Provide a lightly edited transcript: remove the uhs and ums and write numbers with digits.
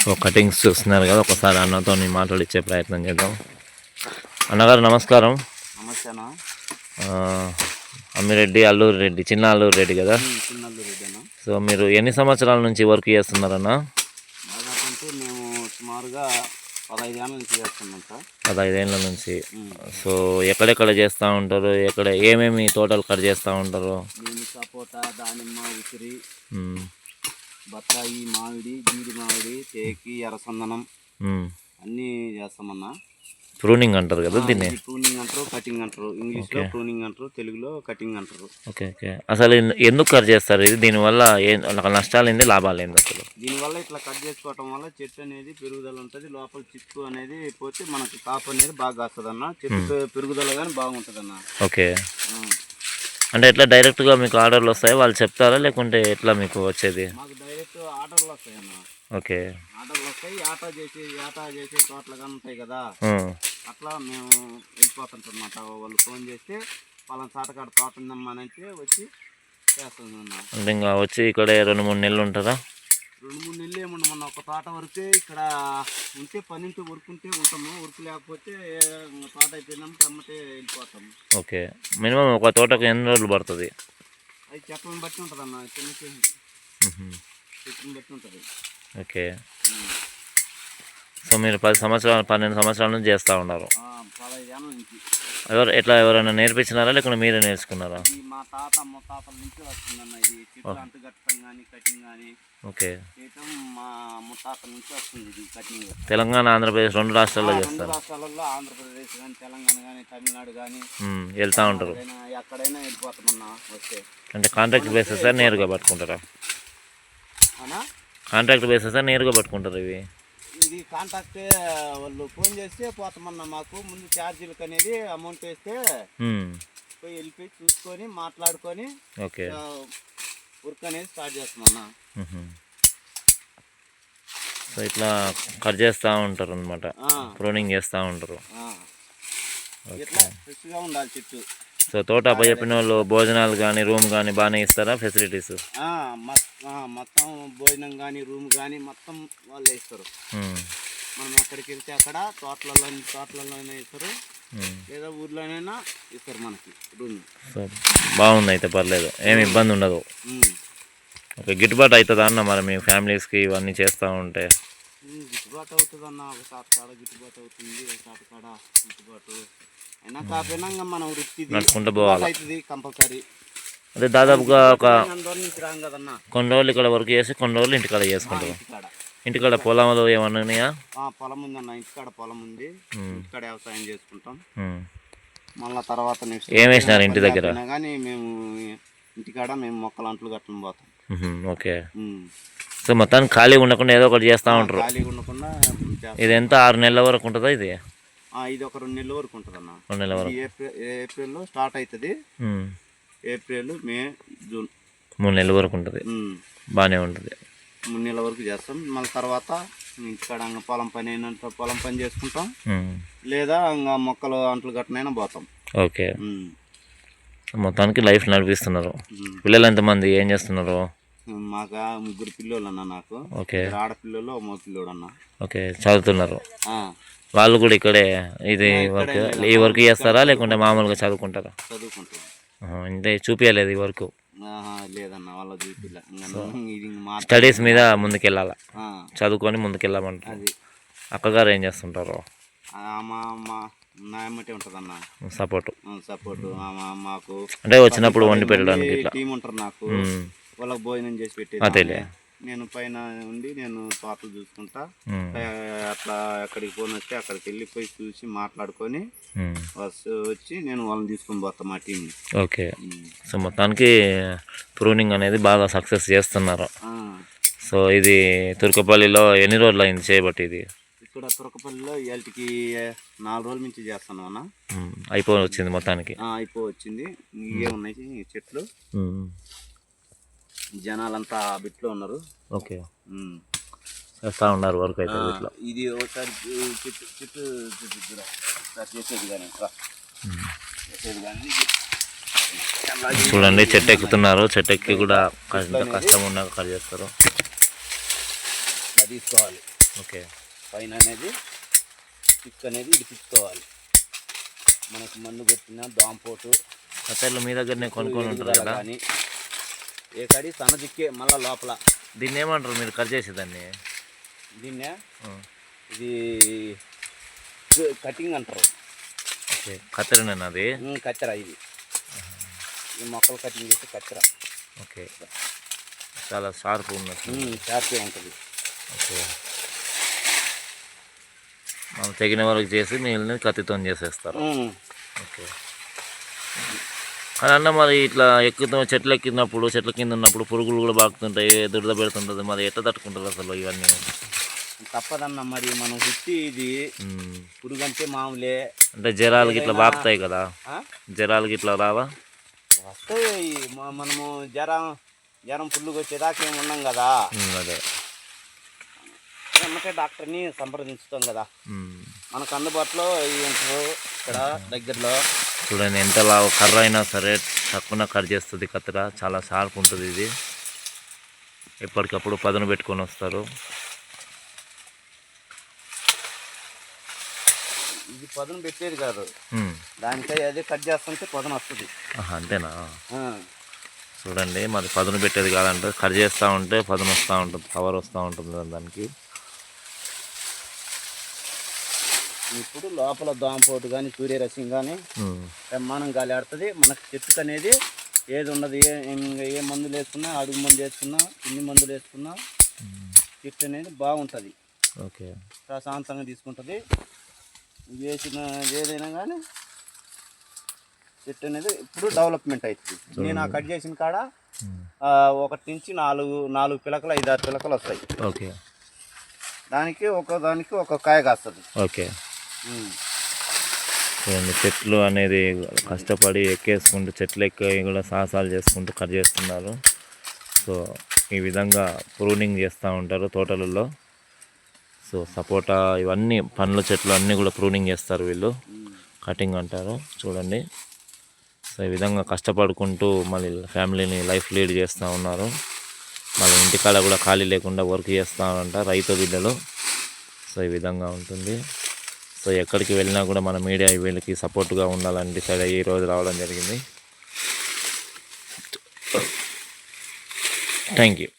So cuttings చూస్తున్నారు కదా, ఒకసారి అన్నతో మాట్లాడిచ్చే ప్రయత్నం చేద్దాం. అన్నగారు నమస్కారం. నమస్తే అన్న. అమ్మిరెడ్డి అల్లూరి రెడ్డి, చిన్న అల్లూరి రెడ్డి కదా. సో మీరు ఎన్ని సంవత్సరాల నుంచి వర్క్ చేస్తున్నారన్న? దాదాపు మేము సుమారుగా 15 ఏళ్ళ నుంచి చేస్తున్నాం సార్. 15 ఏళ్ళ నుంచి. సో ఎక్కడెక్కడ చేస్తూ ఉంటారు, ఎక్కడ ఏమేమి తోటలు కట్ చేస్తూ ఉంటారు? నేను సపోటా, దానిమ్మ, ఉసిరి, బత్తాయి, మామిడి, జీడి మామిడి, తేకి, ఎర్రసందనం అన్నీ చేస్తామన్నా. ప్రూనింగ్ అంటారు కదా దీన్ని. ప్రూనింగ్ అంటారు, కటింగ్ అంటారు. ఇంగ్లీష్లో ప్రూనింగ్ అంటారు, తెలుగులో కటింగ్ అంటారు. Okay okay. అసలు ఎందుకు కట్ చేస్తారు ఇది? దీనివల్ల నష్టాలు ఏంది, లాభాలు ఏంది అసలు? దీనివల్ల ఇట్లా కట్ చేసుకోవటం వల్ల చెట్టు అనేది పెరుగుదల ఉంటుంది. లోపల చిక్కు అనేది పోతే మనకు కాపు అనేది బాగా వస్తుంది అన్న. చెట్టు పెరుగుదల కానీ బాగుంటుంది అన్న. ఓకే. అంటే ఎట్లా డైరెక్ట్గా మీకు ఆర్డర్లు వస్తాయి, వాళ్ళు చెప్తారా లేకుంటే ఎట్లా మీకు వచ్చేది? మాకు డైరెక్ట్ ఆర్డర్లు వస్తాయి అన్న. ఓకే. ఆర్డర్లు వస్తాయి. ఆటా చేసే తోటలు కానీ ఉంటాయి కదా, అట్లా మేము వెళ్ళిపోతుంటామన్నమాట. వాళ్ళు ఫోన్ చేస్తే వాళ్ళని చాటకాడ తోట ఉందమ్మని అయితే వచ్చి చేస్తాం. అంటే ఇంకా వచ్చి ఇక్కడ 2-3 నెలలు ఉంటారా? 2-3 నెలలు ఏమన్నా మన ఒక తోట వరకే ఇక్కడ ఉంటే పని ఉంటే వర్క్ ఉంటే ఉంటాము. వర్క్ లేకపోతే తోట అయిపోయినాక అమ్మటే వెళ్ళిపోతాము. ఓకే. మినిమం ఒక తోటకు ఎన్ని రోజులు పడుతుంది? అది చెట్లను బట్టి ఉంటుంది అన్న. చిన్న చెట్టుని బట్టి ఉంటుంది. ఓకే. సో మీరు 12 సంవత్సరాల నుంచి చేస్తూ ఉన్నారు? 15 ఏళ్ళ నుంచి. ఎవరైనా నేర్పించినారా లేకుంటే మీరే నేర్చుకున్నారా? మా తాత ముత్తాతల నుంచి వస్తుందన్న. ఇది చెట్లు అంటుగట్టడం కానీ కటింగ్ కానీ ఓకే చేయటం మా ముత్తాతల నుంచి వస్తుంది ఇది కటింగ్. తెలంగాణ, ఆంధ్రప్రదేశ్ 2 రాష్ట్రాల్లో చేస్తారు. 2 రాష్ట్రాలలో ఆంధ్రప్రదేశ్ కానీ తెలంగాణ కానీ తమిళనాడు కానీ వెళ్తూ ఉంటారు. ఎక్కడైనా వెళ్ళిపోతామన్నా వస్తే. అంటే కాంట్రాక్ట్ బేసిస్ నేరుగా పట్టుకుంటారా? కాంట్రాక్ట్ బేసిస్ నేరుగా పట్టుకుంటారు ఇవి? ఇది కాంట్రాక్టే. వాళ్ళు ఫోన్ చేస్తే పోతామన్నా. మాకు ముందు ఛార్జీలకు అనేది అమౌంట్ వేస్తే పోయి వెళ్ళిపోయి చూసుకొని మాట్లాడుకొని ఓకే వర్క్ అనేది స్టార్ట్ చేస్తామన్నా. సో ఇట్లా కట్ చేస్తూ ఉంటారు అనమాట, ప్రూనింగ్ చేస్తూ ఉంటారు. ఇట్లా ఫ్రెష్గా ఉండాలి చెట్టు. సో తోట చెప్పిన వాళ్ళు భోజనాలు కానీ రూమ్ కానీ బాగానే ఇస్తారా ఫెసిలిటీస్? మొత్తం భోజనం కానీ రూమ్ కానీ మొత్తం వాళ్ళే ఇస్తారు. మనం ఎక్కడికి వెళ్తే అక్కడ తోటలలోనే ఇస్తారు, లేదా ఊర్లోనైనా ఇస్తారు మనకి రూమ్. సో బాగుంది అయితే, పర్లేదు, ఏమి ఇబ్బంది ఉండదు. ఓకే. గిట్టుబాటు అవుతుందా అన్న మరి మీ ఫ్యామిలీస్కి ఇవన్నీ చేస్తూ ఉంటే? గిట్టుబాటు అవుతుంది అన్న. ఒక సాట కాడ గిట్టుబాటు అవుతుంది, ఒక సాట కాడ గిట్టుబాటు అయినా కాకపోయినా మనం వృత్తి నడుచుకుంటూ పోవాలి అవుతుంది కంపల్సరీ. అదే దాదాపుగా ఒక కదన్నా కొన్ని రోజులు ఇక్కడ వర్క్ చేసి కొన్ని రోజులు ఇంటికాడ చేసుకుంటారు. ఇంటికాడ పొలంలో ఏమన్నా ఉన్నాయా? పొలం ఉందన్న. ఇంటికాడ పొలం ఉంది, ఇంటికాడ వ్యవసాయం చేసుకుంటాం. మళ్ళీ తర్వాత నెక్స్ట్ ఏం వేసినారు ఇంటి దగ్గర? కానీ మేము ఇంటికాడ మేము మొక్కలు అంట్లు గట్లను పోతాం. ఓకే. సో మొత్తానికి ఖాళీ ఉండకుండా ఏదో ఒకటి చేస్తూ ఉంటారు. ఖాళీగా ఉండకుండా. ఇది ఎంత 6 నెలల వరకు ఉంటుందా ఇది? ఇది ఒక 2 నెలల వరకు ఉంటుంది అన్న. 2 నెలల వరకు. ఏప్రిల్లో స్టార్ట్ అవుతుంది. ఏప్రిల్, మే, జూన్ 3 నెలల వరకు ఉంటుంది. బాగానే ఉంటుంది. 3 నెలల వరకు చేస్తాం. మళ్ళీ తర్వాత ఇంటికాడ పొలం పని అయినంత పొలం పని చేసుకుంటాం, లేదా ఇంకా మొక్కలు అంట్లు గట్టనైనా పోతాం. ఓకే. మొత్తానికి లైఫ్ నడిపిస్తున్నారు. పిల్లలు ఎంతమంది, ఏం చేస్తున్నారు? మాకు 3 పిల్లలు అన్న. నాకు ఓకే. ఆడపిల్లలు, మగ పిల్లోడు అన్న. ఓకే. చదువుతున్నారు వాళ్ళు కూడా ఇక్కడే? ఇది వర్క్ ఈ వర్క్ చేస్తారా లేకుంటే మామూలుగా చదువుకుంటారా? చదువుకుంటారు. అంటే చూపించలేదు ఈ వర్క్? లేదన్న, వాళ్ళ చూపిలే. స్టడీస్ మీద ముందుకెళ్ళాలా, చదువుకొని ముందుకెళ్ళామంటారు. అక్కగారు ఏం చేస్తుంటారు? నా ఎమ్మటే ఉంటుంది అన్న. సపోర్ట్ మాకు అంటే వచ్చినప్పుడు వండి పెట్టడానికి టీం ఉంటారు నాకు. వాళ్ళకి భోజనం చేసి పెట్టి అదేలే. నేను పైన ఉండి నేను తోటలు చూసుకుంటా. అట్లా ఎక్కడికి ఫోన్ వస్తే అక్కడికి వెళ్ళిపోయి చూసి మాట్లాడుకొని వచ్చి నేను వాళ్ళని తీసుకొని పోతాను మా టీం. ఓకే. సో మొత్తానికి ప్రూనింగ్ అనేది బాగా సక్సెస్ చేస్తున్నారు. సో ఇది తుర్కపల్లిలో ఎన్ని రోజులు అయింది చేయబట్టి? ఇది ఇక్కడ తుర్కపల్లిలో ఇవాళకి 4 రోజుల నుంచి చేస్తాను అన్న. వచ్చింది మొత్తానికి? వచ్చింది. ఇవే ఉన్నాయి చెట్లు. జనాలంతా బిట్లో ఉన్నారు. ఓకే. చేస్తూ ఉన్నారు వర్క్ అయితే ఇట్లా. ఇది ఒకసారి చెట్టు చేసేది కానీ చూడండి, చెట్టు ఎక్కుతున్నారు. చెట్టు ఎక్కి కూడా కష్టం ఉన్నాక కట్ చేస్తారు. తీసుకోవాలి. ఓకే. పైన అనేది పిక్ అనేది ఇడిపించుకోవాలి. మనకు మందు కొట్టిన దాంపోటు కత్తెరలు మీ దగ్గరనే కొనుక్కొని ఉంటారు కదా? కానీ ఏ కడి సన్నదిక్కే మళ్ళీ లోపల. దీన్ని ఏమంటారు మీరు కట్ చేసేదాన్ని? దీన్నే ఇది కటింగ్ అంటారు. ఓకే, కత్తెరనేనా అది? కత్తెర ఇది. ఈ మొక్కలు కటింగ్ చేస్తే కత్తెర. ఓకే, చాలా షార్ప్ ఉన్నట్టు. షార్ప్గా ఉంటుంది. ఓకే, మనం తెగిన వరకు చేసి మిగిలిన కత్తితో చేసేస్తారు. ఓకే. కానీ అన్న మరి ఇట్లా చెట్లు ఎక్కినప్పుడు చెట్ల కింద ఉన్నప్పుడు పురుగులు కూడా బాగుతుంటాయి, దురద పెడుతుంటుంది, మరి ఎట్లా తట్టుకుంటారు అసలు ఇవన్నీ? తప్పదన్న మరి మనం హుట్టి ఇది పురుగు అంటే మామూలే. అంటే జ్వరాలకి ఇట్లా బాగుతాయి కదా, జ్వరాలకి ఇట్లా రావా? వస్తాయి. మనము జ్వరం పుల్లుగా వచ్చేదాకా ఏమి ఉన్నాం కదా. అదే వెంటనే డాక్టర్ని సంప్రదించుతాం కదా. మనకు అందుబాటులో ఉంటారు ఇక్కడ దగ్గరలో. చూడండి ఎంత కర్ర అయినా సరే తక్కువ కట్ చేస్తుంది కత్తెర, చాలా షార్ప్ ఉంటుంది ఇది. ఎప్పటికప్పుడు పదును పెట్టుకొని వస్తారు. ఇది పదును పెట్టేది కాదు, దానికై అదే కట్ చేస్తుంటే పదును వస్తుంది. అంతేనా? చూడండి మరి పదును పెట్టేది కాదంటే కట్ చేస్తూ ఉంటే పదును వస్తూ ఉంటుంది, పవర్ వస్తూ ఉంటుంది దానికి. ఇప్పుడు లోపల దోమపోటు కానీ సూర్యరశ్మి కానీ బ్రహ్మాండం గాలి ఆడుతుంది. మనకు చెట్టుకు అనేది ఏది ఉండదు. ఏ మందులు వేసుకున్నా, అడుగు మందు వేసుకున్నా, ఇన్ని మందులు వేసుకున్నా చెట్టు అనేది బాగుంటుంది. ఓకే, ప్రశాంతంగా తీసుకుంటుంది. వేసిన ఏదైనా కానీ చెట్టు అనేది ఇప్పుడు డెవలప్మెంట్ అవుతుంది. నేను ఆ కట్ చేసిన కాడ 1 నుంచి 4 పిలకలు 5-6 పిలకలు వస్తాయి. ఓకే, దానికి ఒక కాయ కాస్తుంది. ఓకే. చూడండి చెట్లు అనేది కష్టపడి ఎక్కేసుకుంటూ చెట్లు ఎక్కి కూడా సాహసాలు చేసుకుంటూ కట్ చేస్తున్నారు. సో ఈ విధంగా ప్రూనింగ్ చేస్తూ ఉంటారు తోటలలో. సో సపోటా ఇవన్నీ పండ్ల చెట్లు అన్నీ కూడా ప్రూనింగ్ చేస్తారు వీళ్ళు, కటింగ్ అంటారు. చూడండి, సో ఈ విధంగా కష్టపడుకుంటూ మళ్ళీ ఫ్యామిలీని లైఫ్ లీడ్ చేస్తూ ఉన్నారు. మళ్ళీ ఇంటికాడ కూడా ఖాళీ లేకుండా వర్క్ చేస్తూ ఉంటారు రైతు బిడ్డలు. సో ఈ విధంగా ఉంటుంది. సో ఎక్కడికి వెళ్ళినా కూడా మన మీడియా వీళ్ళకి సపోర్ట్గా ఉండాలని డిసైడ్ అయ్యి ఈరోజు రావడం జరిగింది. Thank you.